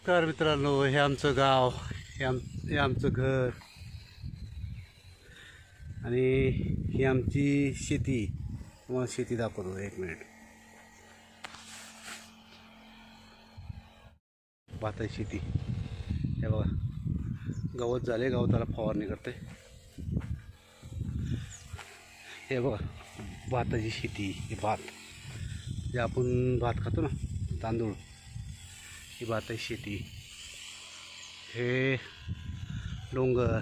नमस्कार मित्रांनो, हे आमचं गाव, हे आमचं घर आणि ही आमची शेती. तुम्हाला शेती दाखवतो, एक मिनिट. भाताची शेती. हे बघा, गवत झाले, गवताला फवारणी करते. हे बघा, भाताची शेती. हे भात जे आपण भात खातो ना, तांदूळ, ही भाताची शेती. हे डोंगर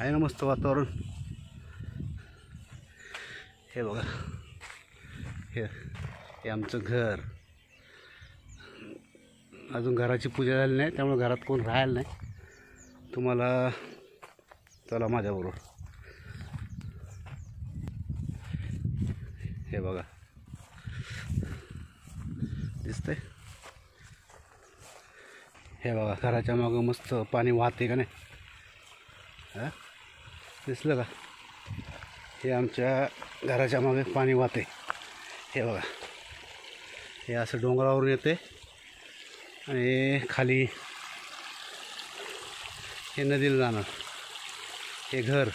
आहे ना, मस्त वातावरण. हे बघा, हे आमचं घर. अजून घराची पूजा झाली नाही, त्यामुळे घरात कोण राहायला नाही. तुम्हाला चला माझ्याबरोबर. हे बघा, दिसतंय? हे बघा, घराच्या मागं मस्त पाणी वाहते का नाही? हां, दिसलं का? हे आमच्या घराच्या मागे पाणी वाहते. हे बघा, हे असं डोंगरावरून येते आणि खाली हे नदीला जाणार. हे घर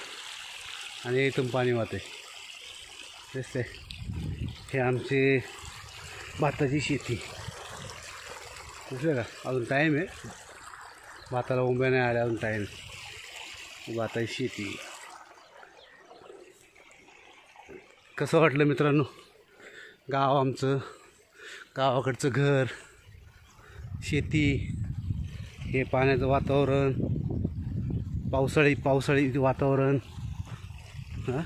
आणि इथून पाणी वाहते. दिसते? हे आमची भाताची शेती. दिसलं का? अजून टाईम आहे, भाताला उंब्या नाही आल्या, अजून टाईम. भाताची शेती. कसं वाटलं मित्रांनो गाव आमचं? गावाकडचं घर, शेती, हे पाण्याचं वातावरण, पावसाळी वातावरण. हां,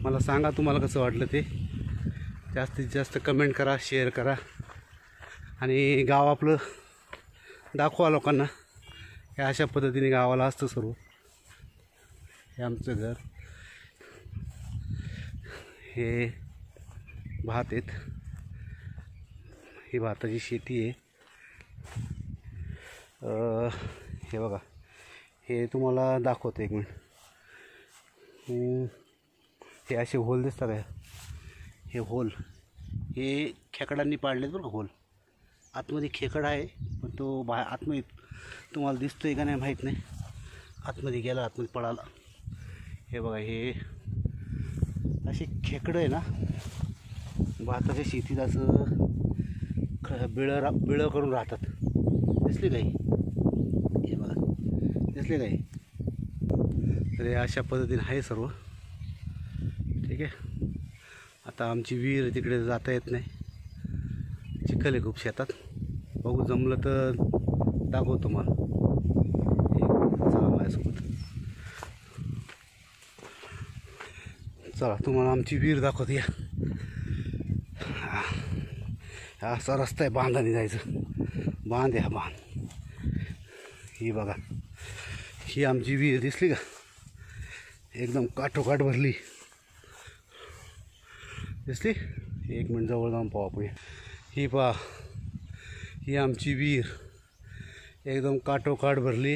मला सांगा तुम्हाला कसं वाटलं ते. जास्तीत जास्त कमेंट करा, शेअर करा आणि गाव आपलं दाखवा लोकांना. हे अशा पद्धतीने गावाला असतं सर्व. हे आमचं घर. हे भात आहेत, ही भाताची शेती आहे. हे बघा, हे तुम्हाला दाखवतो, एक मिनिट. हे असे होल दिसतात का? हे होल हे खेकडांनी पाडलेत बरं का. होल आतमध्ये खेकड आहे, पण तो आतमध्ये तुम्हाला दिसतोय का नाही माहीत नाही. आतमध्ये गेला, आतमध्ये पळाला. हे बघा, हे असे खेकडं आहे ना, भाताच्या शेतीत असं बिळं करून राहतात. दिसले काही? हे बघा, दिसले काही? तर हे अशा पद्धतीने आहे सर्व. ठीक आहे. आता आमची विहीर तिकडे जाता येत नाही, चिखल आहे खूप शेतात. बघू, जमलं तर दाखवतो मला. चला माझ्यासोबत. चला तुम्हाला आमची विहीर दाखवते. या असा रस्ता आहे, बांधाने जायचं. बांध आहे हा, बांध. ही बघा, ही आमची विहीर. दिसली का? एकदम काठोकाठ भरली. दिसली? एक मिनिट जवळ जाऊन पाहू आपण. ही पहा, ही आमची विहीर एकदम काठोकाठ भरली.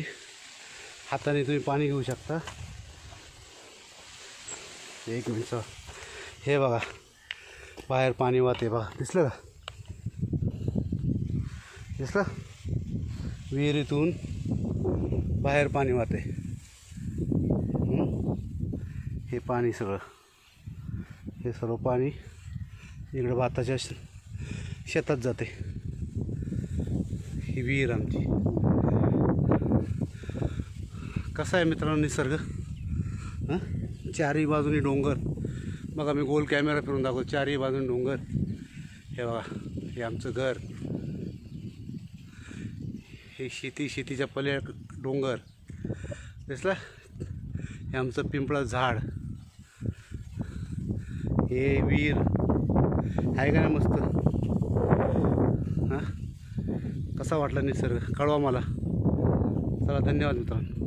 हाताने तुम्ही पाणी घेऊ शकता. एक मिनिट. हे बघा, बाहेर पाणी वाहते बघा. दिसलं का? दिसलं? विहिरीतून बाहेर पाणी वाहते. हे पाणी सगळं, हे सर्व पाणी इकडं भाताच्या शेतात जाते. ही विहीर आमची. कसा आहे मित्रांनो निसर्ग? हां, चारही बाजूनी डोंगर. बघा, मी गोल कॅमेरा फिरून दाखवतो. चारही बाजूनी डोंगर. हे बघा, हे आमचं घर. हे शेतीच्या पले डोंगर. दिसला? हे आमचं पिंपळाचं झाड. हे विहीर आहे का नाही मस्त? हां, कसा वाटला निसर्ग कळवा मला. चला, धन्यवाद मित्रांनो.